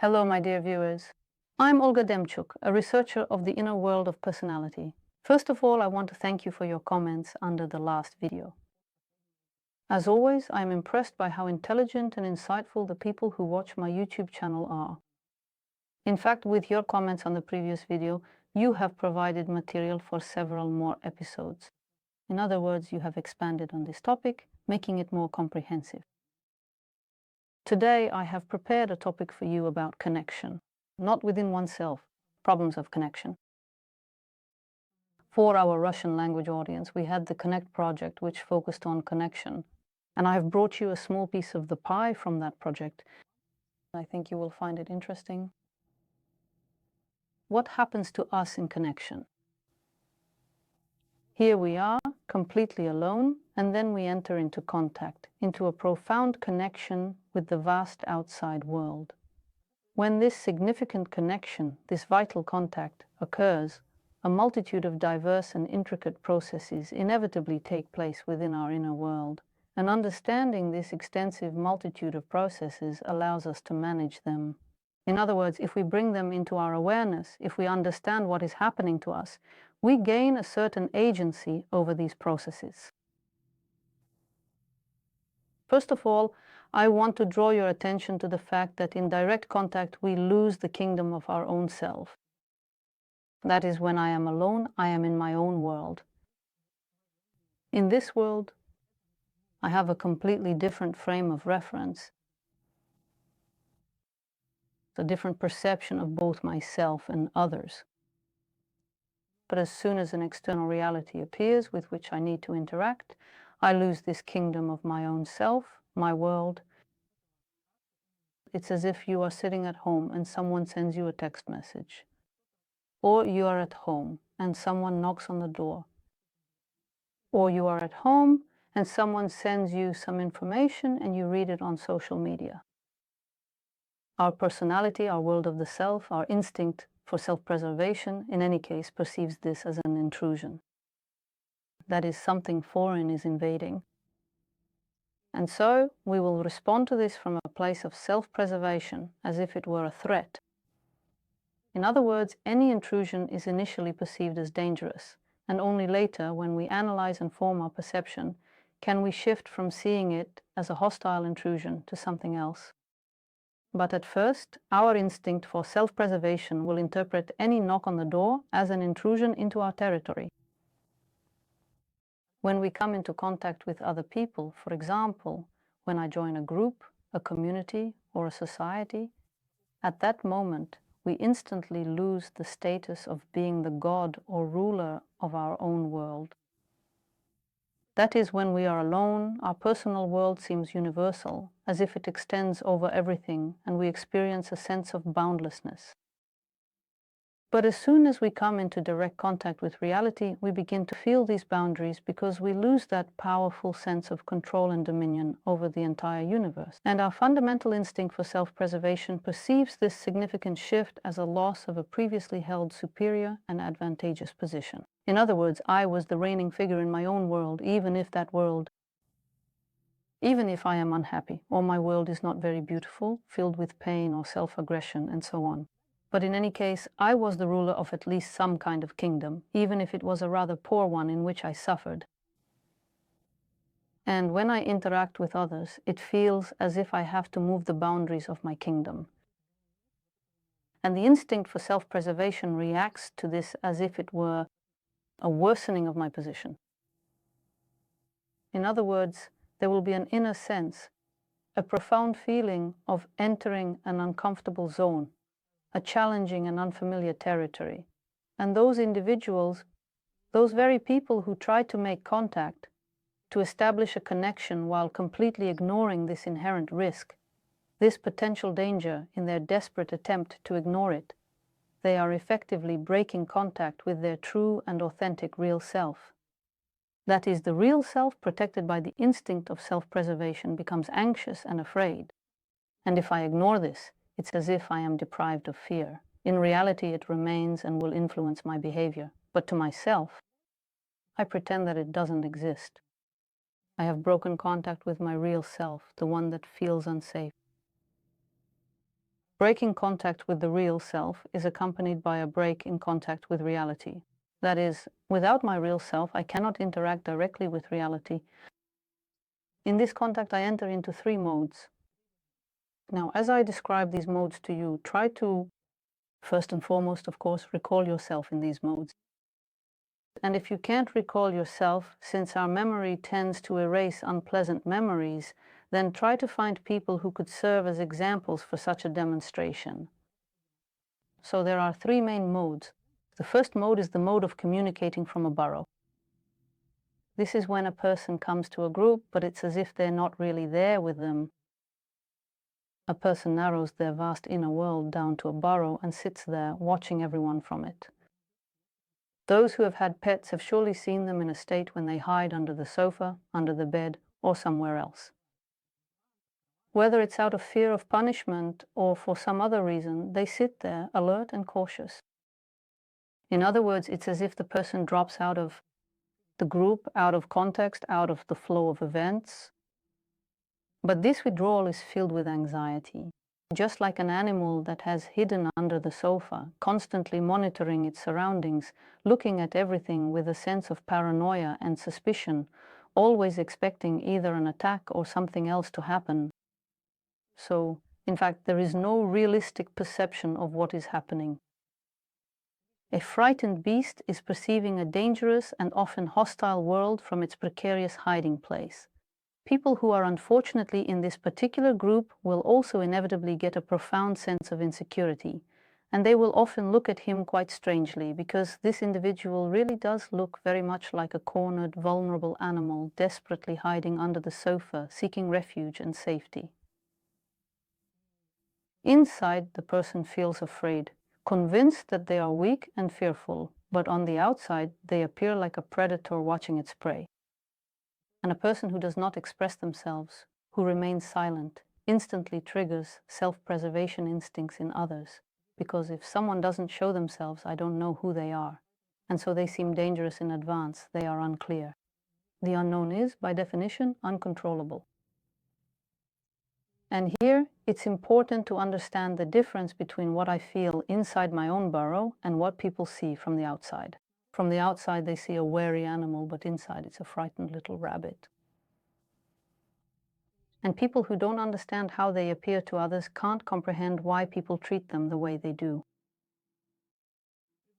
Hello, my dear viewers. I'm Olga Demchuk, a researcher of the inner world of personality. First of all, I want to thank you for your comments under the last video. As always, I am impressed by how intelligent and insightful the people who watch my YouTube channel are. In fact, with your comments on the previous video, you have provided material for several more episodes. In other words, you have expanded on this topic, making it more comprehensive. Today, I have prepared a topic for you about connection, not within oneself, problems of connection. For our Russian language audience, we had the Connect project, which focused on connection. And I have brought you a small piece of the pie from that project. I think you will find it interesting. What happens to us in connection? Here we are, completely alone, and then we enter into contact, into a profound connection with the vast outside world. When this significant connection, this vital contact, occurs, a multitude of diverse and intricate processes inevitably take place within our inner world, and understanding this extensive multitude of processes allows us to manage them. In other words, if we bring them into our awareness, if we understand what is happening to us, we gain a certain agency over these processes. First of all, I want to draw your attention to the fact that in direct contact we lose the kingdom of our own self. That is, when I am alone, I am in my own world. In this world, I have a completely different frame of reference, a different perception of both myself and others. But as soon as an external reality appears with which I need to interact, I lose this kingdom of my own self, my world. It's as if you are sitting at home and someone sends you a text message. Or you are at home and someone knocks on the door. Or you are at home and someone sends you some information and you read it on social media. Our personality, our world of the self, our instinct for self-preservation, in any case, perceives this as an intrusion. That is, something foreign is invading. And so we will respond to this from a place of self-preservation, as if it were a threat. In other words, any intrusion is initially perceived as dangerous, and only later, when we analyze and form our perception, can we shift from seeing it as a hostile intrusion to something else. But at first, our instinct for self-preservation will interpret any knock on the door as an intrusion into our territory. When we come into contact with other people, for example, when I join a group, a community, or a society, at that moment, we instantly lose the status of being the god or ruler of our own world. That is, when we are alone, our personal world seems universal, as if it extends over everything, and we experience a sense of boundlessness. But as soon as we come into direct contact with reality, we begin to feel these boundaries because we lose that powerful sense of control and dominion over the entire universe. And our fundamental instinct for self-preservation perceives this significant shift as a loss of a previously held superior and advantageous position. In other words, I was the reigning figure in my own world, even if I am unhappy, or my world is not very beautiful, filled with pain or self-aggression, and so on. But in any case, I was the ruler of at least some kind of kingdom, even if it was a rather poor one in which I suffered. And when I interact with others, it feels as if I have to move the boundaries of my kingdom. And the instinct for self-preservation reacts to this as if it were a worsening of my position. In other words, there will be an inner sense, a profound feeling of entering an uncomfortable zone, a challenging and unfamiliar territory. And those individuals, those very people who try to make contact, to establish a connection while completely ignoring this inherent risk, this potential danger, in their desperate attempt to ignore it, they are effectively breaking contact with their true and authentic real self. That is, the real self, protected by the instinct of self-preservation, becomes anxious and afraid. And if I ignore this, it's as if I am deprived of fear. In reality, it remains and will influence my behavior. But to myself, I pretend that it doesn't exist. I have broken contact with my real self, the one that feels unsafe. Breaking contact with the real self is accompanied by a break in contact with reality. That is, without my real self, I cannot interact directly with reality. In this contact, I enter into 3 modes. Now, as I describe these modes to you, try to, first and foremost, of course, recall yourself in these modes. And if you can't recall yourself, since our memory tends to erase unpleasant memories, then try to find people who could serve as examples for such a demonstration. So there are 3 main modes. The first mode is the mode of communicating from a burrow. This is when a person comes to a group, but it's as if they're not really there with them. A person narrows their vast inner world down to a burrow and sits there, watching everyone from it. Those who have had pets have surely seen them in a state when they hide under the sofa, under the bed, or somewhere else. Whether it's out of fear of punishment or for some other reason, they sit there, alert and cautious. In other words, it's as if the person drops out of the group, out of context, out of the flow of events. But this withdrawal is filled with anxiety. Just like an animal that has hidden under the sofa, constantly monitoring its surroundings, looking at everything with a sense of paranoia and suspicion, always expecting either an attack or something else to happen. So, in fact, there is no realistic perception of what is happening. A frightened beast is perceiving a dangerous and often hostile world from its precarious hiding place. People who are unfortunately in this particular group will also inevitably get a profound sense of insecurity, and they will often look at him quite strangely, because this individual really does look very much like a cornered, vulnerable animal desperately hiding under the sofa, seeking refuge and safety. Inside, the person feels afraid, convinced that they are weak and fearful, but on the outside, they appear like a predator watching its prey. And a person who does not express themselves, who remains silent, instantly triggers self-preservation instincts in others, because if someone doesn't show themselves, I don't know who they are, and so they seem dangerous in advance, they are unclear. The unknown is, by definition, uncontrollable. And here, it's important to understand the difference between what I feel inside my own burrow and what people see from the outside. From the outside, they see a wary animal, but inside it's a frightened little rabbit. And people who don't understand how they appear to others can't comprehend why people treat them the way they do.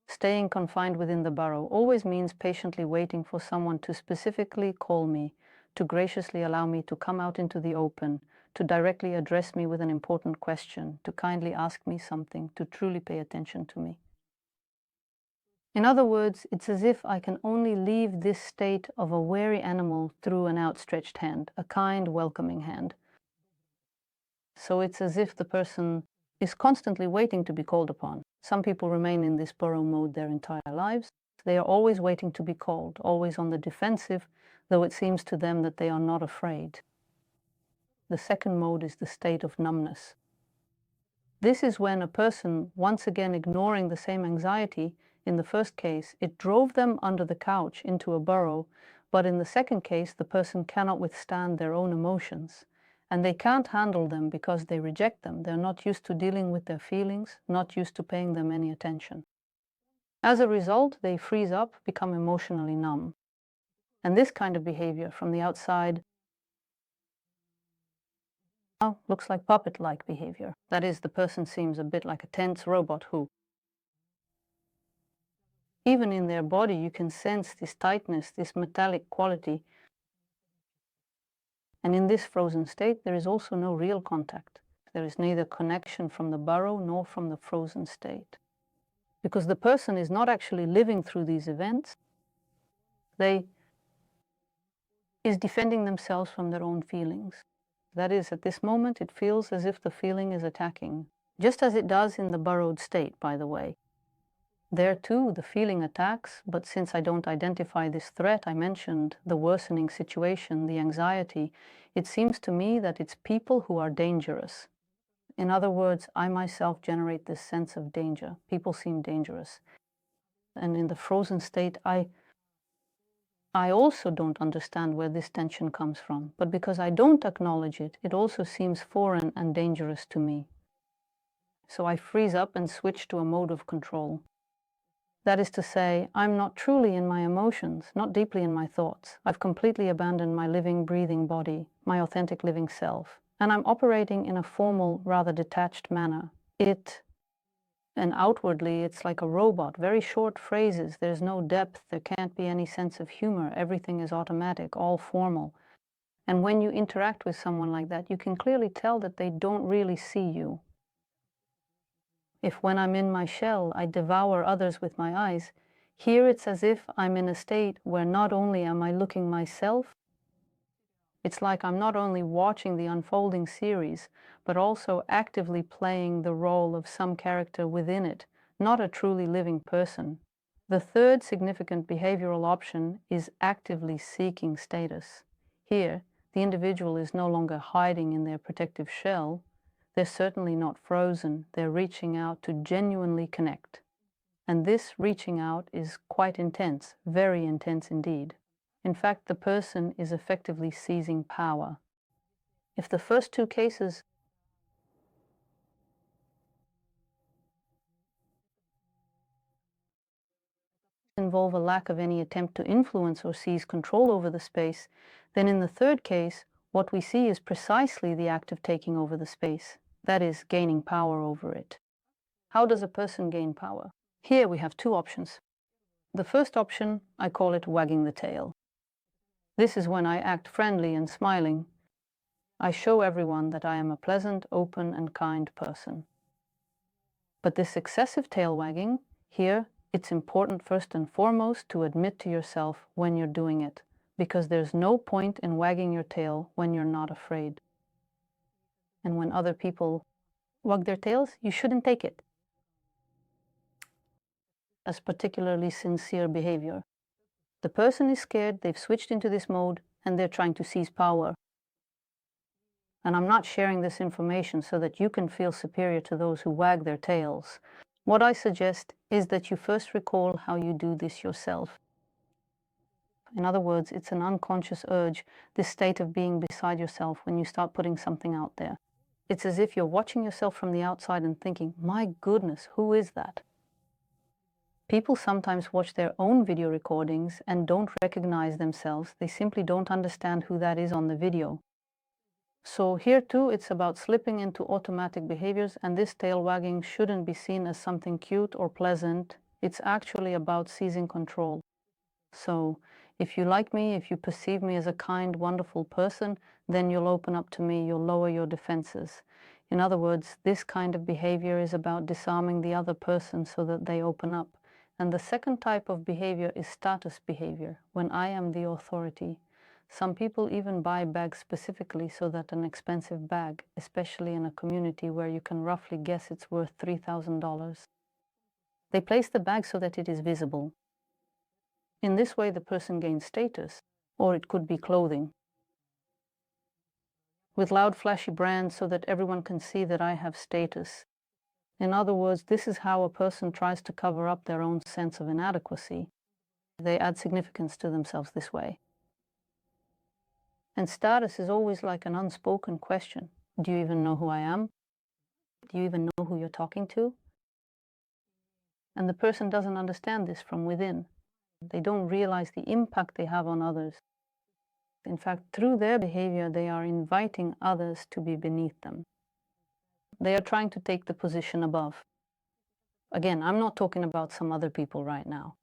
Staying confined within the burrow always means patiently waiting for someone to specifically call me, to graciously allow me to come out into the open, to directly address me with an important question, to kindly ask me something, to truly pay attention to me. In other words, it's as if I can only leave this state of a wary animal through an outstretched hand, a kind, welcoming hand. So it's as if the person is constantly waiting to be called upon. Some people remain in this burrow mode their entire lives. They are always waiting to be called, always on the defensive, though it seems to them that they are not afraid. The second mode is the state of numbness. This is when a person, once again ignoring the same anxiety, in the first case, it drove them under the couch into a burrow, but in the second case, the person cannot withstand their own emotions. And they can't handle them because they reject them. They're not used to dealing with their feelings, not used to paying them any attention. As a result, they freeze up, become emotionally numb. And this kind of behavior from the outside looks like puppet-like behavior. That is, the person seems a bit like a tense robot who, even in their body, you can sense this tightness, this metallic quality. And in this frozen state, there is also no real contact. There is neither connection from the burrow nor from the frozen state. Because the person is not actually living through these events. They is defending themselves from their own feelings. That is, at this moment, it feels as if the feeling is attacking, just as it does in the burrowed state, by the way. There too, the feeling attacks, but since I don't identify this threat I mentioned, the worsening situation, the anxiety, it seems to me that it's people who are dangerous. In other words, I myself generate this sense of danger. People seem dangerous. And in the frozen state, I also don't understand where this tension comes from. But because I don't acknowledge it, it also seems foreign and dangerous to me. So I freeze up and switch to a mode of control. That is to say, I'm not truly in my emotions, not deeply in my thoughts. I've completely abandoned my living, breathing body, my authentic living self, and I'm operating in a formal, rather detached manner. And outwardly, it's like a robot, very short phrases. There's no depth, there can't be any sense of humor. Everything is automatic, all formal. And when you interact with someone like that, you can clearly tell that they don't really see you. If when I'm in my shell, I devour others with my eyes, here it's as if I'm in a state where not only am I looking myself, it's like I'm not only watching the unfolding series, but also actively playing the role of some character within it, not a truly living person. The third significant behavioral option is actively seeking status. Here, the individual is no longer hiding in their protective shell. They're certainly not frozen. They're reaching out to genuinely connect. And this reaching out is quite intense, very intense indeed. In fact, the person is effectively seizing power. If the first two cases involve a lack of any attempt to influence or seize control over the space, then in the third case, what we see is precisely the act of taking over the space, that is, gaining power over it. How does a person gain power? Here we have two options. The first option, I call it wagging the tail. This is when I act friendly and smiling. I show everyone that I am a pleasant, open, and kind person. But this excessive tail wagging, here, it's important first and foremost to admit to yourself when you're doing it, because there's no point in wagging your tail when you're not afraid. And when other people wag their tails, you shouldn't take it as particularly sincere behavior. The person is scared, they've switched into this mode, and they're trying to seize power. And I'm not sharing this information so that you can feel superior to those who wag their tails. What I suggest is that you first recall how you do this yourself. In other words, it's an unconscious urge, this state of being beside yourself when you start putting something out there. It's as if you're watching yourself from the outside and thinking, my goodness, who is that? People sometimes watch their own video recordings and don't recognize themselves. They simply don't understand who that is on the video. So here too, it's about slipping into automatic behaviors, and this tail wagging shouldn't be seen as something cute or pleasant. It's actually about seizing control. So if you like me, if you perceive me as a kind, wonderful person, then you'll open up to me, you'll lower your defenses. In other words, this kind of behavior is about disarming the other person so that they open up. And the second type of behavior is status behavior, when I am the authority. Some people even buy bags specifically so that an expensive bag, especially in a community where you can roughly guess it's worth $3,000, they place the bag so that it is visible. In this way, the person gains status, or it could be clothing, with loud, flashy brands so that everyone can see that I have status. In other words, this is how a person tries to cover up their own sense of inadequacy. They add significance to themselves this way. And status is always like an unspoken question. Do you even know who I am? Do you even know who you're talking to? And the person doesn't understand this from within. They don't realize the impact they have on others. In fact, through their behavior, they are inviting others to be beneath them. They are trying to take the position above. Again, I'm not talking about some other people right now.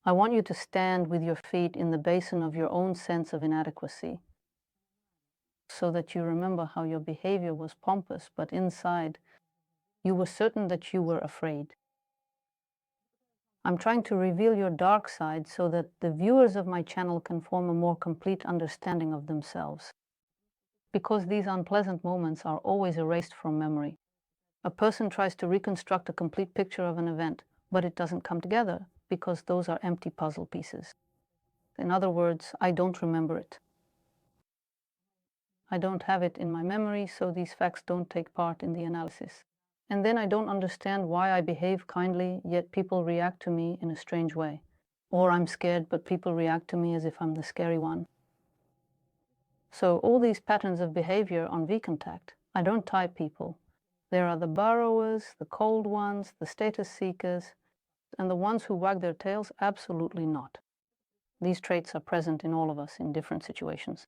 I want you to stand with your feet in the basin of your own sense of inadequacy, so that you remember how your behavior was pompous, but inside, you were certain that you were afraid. I'm trying to reveal your dark side so that the viewers of my channel can form a more complete understanding of themselves. Because these unpleasant moments are always erased from memory. A person tries to reconstruct a complete picture of an event, but it doesn't come together because those are empty puzzle pieces. In other words, I don't remember it. I don't have it in my memory, so these facts don't take part in the analysis. And then I don't understand why I behave kindly, yet people react to me in a strange way. Or I'm scared, but people react to me as if I'm the scary one. So all these patterns of behavior on V-Contact, I don't type people. There are the burrowers, the cold ones, the status seekers, and the ones who wag their tails, absolutely not. These traits are present in all of us in different situations.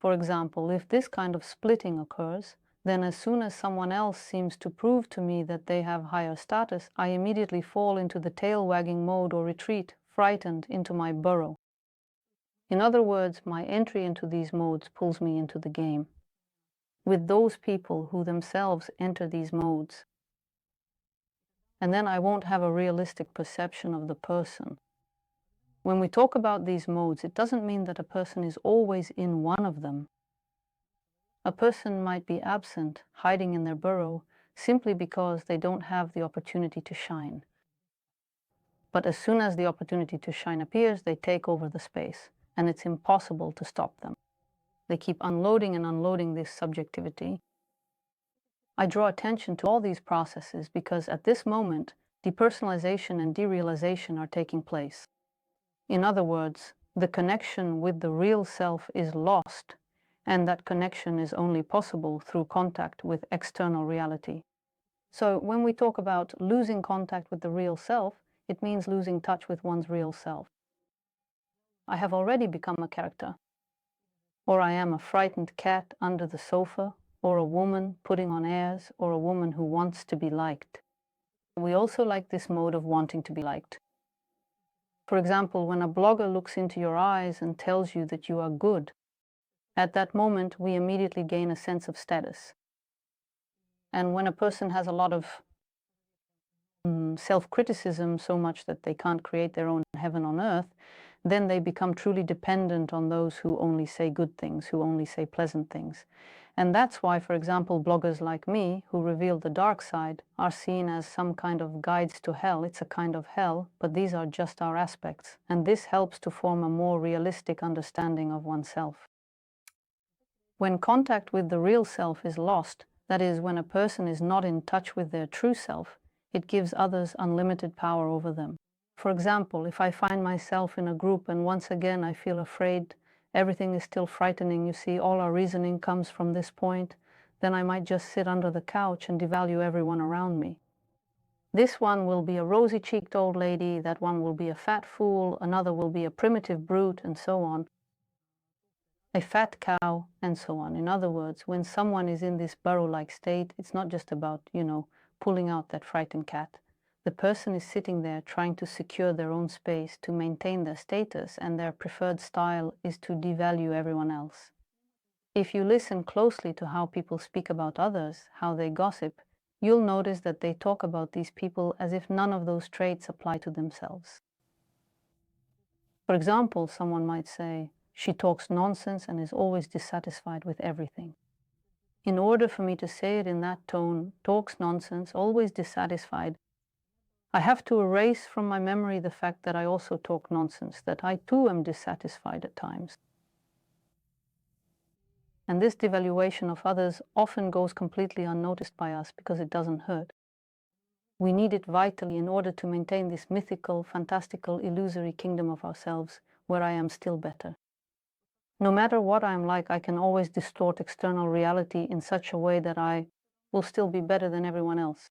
For example, if this kind of splitting occurs, then as soon as someone else seems to prove to me that they have higher status, I immediately fall into the tail-wagging mode or retreat, frightened, into my burrow. In other words, my entry into these modes pulls me into the game with those people who themselves enter these modes. And then I won't have a realistic perception of the person. When we talk about these modes, it doesn't mean that a person is always in one of them. A person might be absent, hiding in their burrow, simply because they don't have the opportunity to shine. But as soon as the opportunity to shine appears, they take over the space, and it's impossible to stop them. They keep unloading and unloading this subjectivity. I draw attention to all these processes because at this moment, depersonalization and derealization are taking place. In other words, the connection with the real self is lost, and that connection is only possible through contact with external reality. So when we talk about losing contact with the real self, it means losing touch with one's real self. I have already become a character, or I am a frightened cat under the sofa, or a woman putting on airs, or a woman who wants to be liked. We also like this mode of wanting to be liked. For example, when a blogger looks into your eyes and tells you that you are good, at that moment we immediately gain a sense of status. And when a person has a lot of self-criticism, so much that they can't create their own heaven on earth, then they become truly dependent on those who only say good things, who only say pleasant things. And that's why, for example, bloggers like me, who reveal the dark side, are seen as some kind of guides to hell. It's a kind of hell, but these are just our aspects. And this helps to form a more realistic understanding of oneself. When contact with the real self is lost, that is, when a person is not in touch with their true self, it gives others unlimited power over them. For example, if I find myself in a group and once again I feel afraid, everything is still frightening, you see, all our reasoning comes from this point, then I might just sit under the couch and devalue everyone around me. This one will be a rosy-cheeked old lady, that one will be a fat fool, another will be a primitive brute, and so on. A fat cow, and so on. In other words, when someone is in this burrow-like state, it's not just about, pulling out that frightened cat. The person is sitting there trying to secure their own space, to maintain their status, and their preferred style is to devalue everyone else. If you listen closely to how people speak about others, how they gossip, you'll notice that they talk about these people as if none of those traits apply to themselves. For example, someone might say, "She talks nonsense and is always dissatisfied with everything." In order for me to say it in that tone, talks nonsense, always dissatisfied, I have to erase from my memory the fact that I also talk nonsense, that I too am dissatisfied at times. And this devaluation of others often goes completely unnoticed by us because it doesn't hurt. We need it vitally in order to maintain this mythical, fantastical, illusory kingdom of ourselves where I am still better. No matter what I'm like, I can always distort external reality in such a way that I will still be better than everyone else.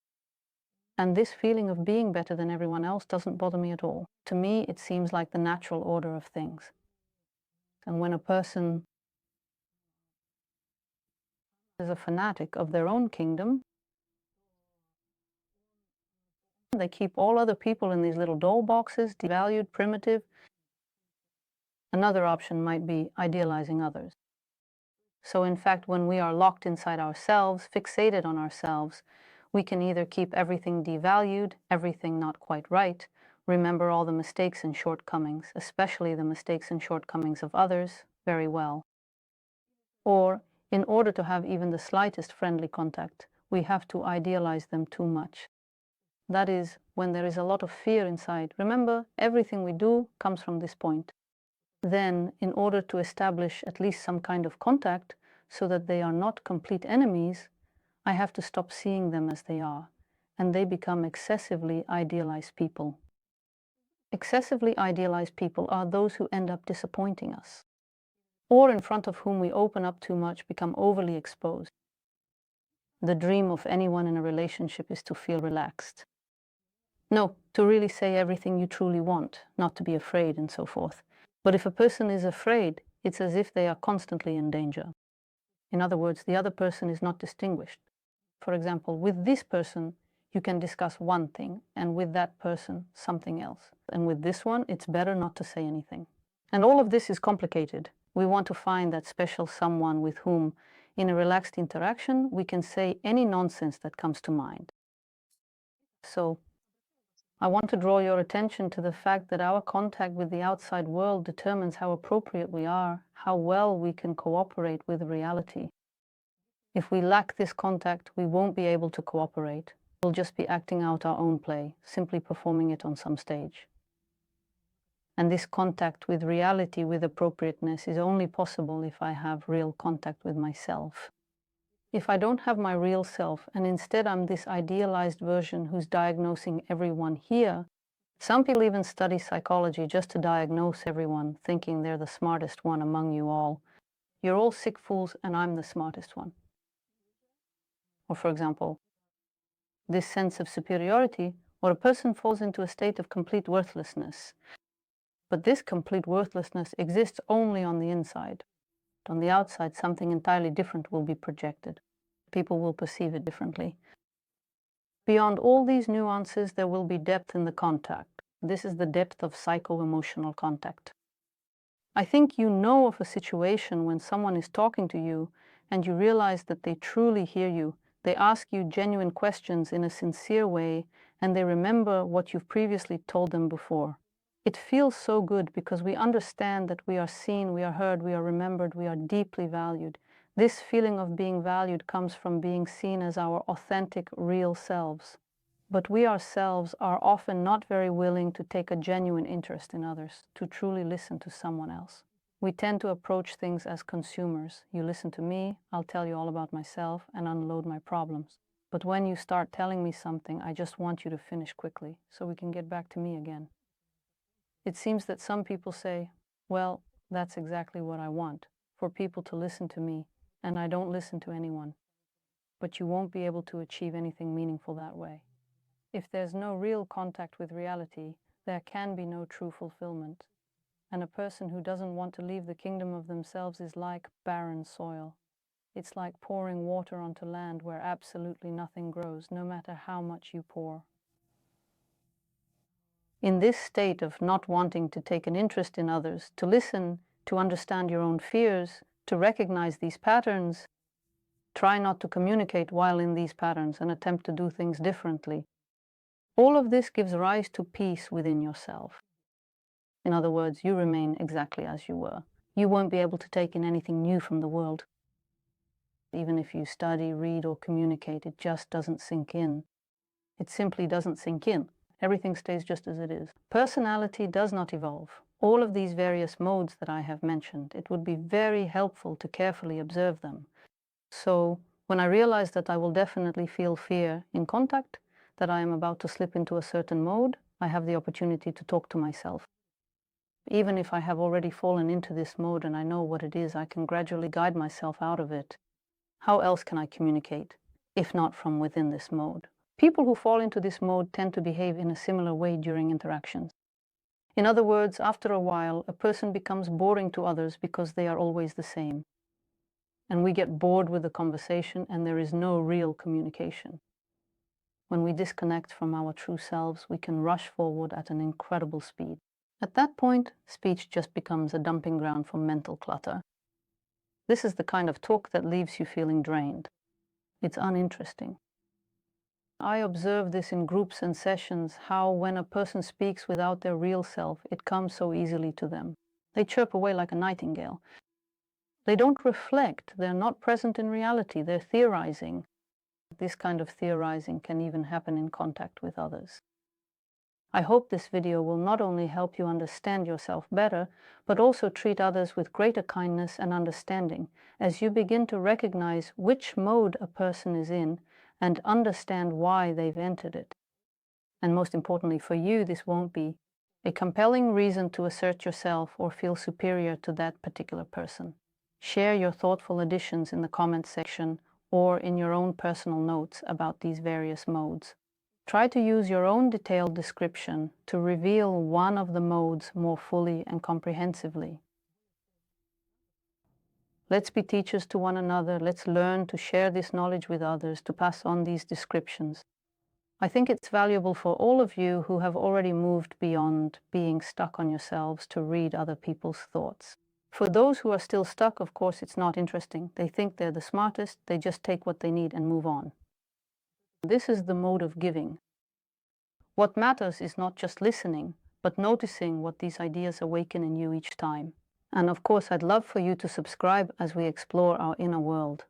And this feeling of being better than everyone else doesn't bother me at all. To me, it seems like the natural order of things. And when a person is a fanatic of their own kingdom, they keep all other people in these little doll boxes, devalued, primitive. Another option might be idealizing others. So in fact, when we are locked inside ourselves, fixated on ourselves, we can either keep everything devalued, everything not quite right, remember all the mistakes and shortcomings, especially the mistakes and shortcomings of others, very well. Or, in order to have even the slightest friendly contact, we have to idealize them too much. That is, when there is a lot of fear inside. Remember, everything we do comes from this point. Then, in order to establish at least some kind of contact, so that they are not complete enemies, I have to stop seeing them as they are, and they become excessively idealized people. Excessively idealized people are those who end up disappointing us, or in front of whom we open up too much, become overly exposed. The dream of anyone in a relationship is to feel relaxed. No, to really say everything you truly want, not to be afraid and so forth. But if a person is afraid, it's as if they are constantly in danger. In other words, the other person is not distinguished. For example, with this person, you can discuss one thing, and with that person, something else. And with this one, it's better not to say anything. And all of this is complicated. We want to find that special someone with whom, in a relaxed interaction, we can say any nonsense that comes to mind. So, I want to draw your attention to the fact that our contact with the outside world determines how appropriate we are, how well we can cooperate with reality. If we lack this contact, we won't be able to cooperate. We'll just be acting out our own play, simply performing it on some stage. And this contact with reality, with appropriateness, is only possible if I have real contact with myself. If I don't have my real self, and instead I'm this idealized version who's diagnosing everyone here, some people even study psychology just to diagnose everyone, thinking they're the smartest one among you all. You're all sick fools, and I'm the smartest one. Or for example, this sense of superiority, or a person falls into a state of complete worthlessness. But this complete worthlessness exists only on the inside. On the outside, something entirely different will be projected. People will perceive it differently. Beyond all these nuances, there will be depth in the contact. This is the depth of psycho-emotional contact. I think you know of a situation when someone is talking to you and you realize that they truly hear you. They ask you genuine questions in a sincere way, and they remember what you've previously told them before. It feels so good because we understand that we are seen, we are heard, we are remembered, we are deeply valued. This feeling of being valued comes from being seen as our authentic, real selves. But we ourselves are often not very willing to take a genuine interest in others, to truly listen to someone else. We tend to approach things as consumers. You listen to me, I'll tell you all about myself and unload my problems. But when you start telling me something, I just want you to finish quickly so we can get back to me again. It seems that some people say, well, that's exactly what I want, for people to listen to me, and I don't listen to anyone. But you won't be able to achieve anything meaningful that way. If there's no real contact with reality, there can be no true fulfillment. And a person who doesn't want to leave the kingdom of themselves is like barren soil. It's like pouring water onto land where absolutely nothing grows, no matter how much you pour. In this state of not wanting to take an interest in others, to listen, to understand your own fears, to recognize these patterns, try not to communicate while in these patterns and attempt to do things differently. All of this gives rise to peace within yourself. In other words, you remain exactly as you were. You won't be able to take in anything new from the world. Even if you study, read, or communicate, it just doesn't sink in. It simply doesn't sink in. Everything stays just as it is. Personality does not evolve. All of these various modes that I have mentioned, it would be very helpful to carefully observe them. So when I realize that I will definitely feel fear in contact, that I am about to slip into a certain mode, I have the opportunity to talk to myself. Even if I have already fallen into this mode and I know what it is, I can gradually guide myself out of it. How else can I communicate, if not from within this mode? People who fall into this mode tend to behave in a similar way during interactions. In other words, after a while, a person becomes boring to others because they are always the same. And we get bored with the conversation and there is no real communication. When we disconnect from our true selves, we can rush forward at an incredible speed. At that point, speech just becomes a dumping ground for mental clutter. This is the kind of talk that leaves you feeling drained. It's uninteresting. I observe this in groups and sessions, how when a person speaks without their real self, it comes so easily to them. They chirp away like a nightingale. They don't reflect, they're not present in reality, they're theorizing. This kind of theorizing can even happen in contact with others. I hope this video will not only help you understand yourself better, but also treat others with greater kindness and understanding as you begin to recognize which mode a person is in and understand why they've entered it. And most importantly for you, this won't be a compelling reason to assert yourself or feel superior to that particular person. Share your thoughtful additions in the comment section or in your own personal notes about these various modes. Try to use your own detailed description to reveal one of the modes more fully and comprehensively. Let's be teachers to one another. Let's learn to share this knowledge with others, to pass on these descriptions. I think it's valuable for all of you who have already moved beyond being stuck on yourselves to read other people's thoughts. For those who are still stuck, of course, it's not interesting. They think they're the smartest. They just take what they need and move on. This is the mode of giving. What matters is not just listening, but noticing what these ideas awaken in you each time. And of course, I'd love for you to subscribe as we explore our inner world.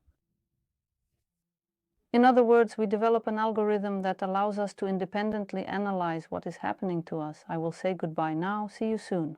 In other words, we develop an algorithm that allows us to independently analyze what is happening to us. I will say goodbye now. See you soon.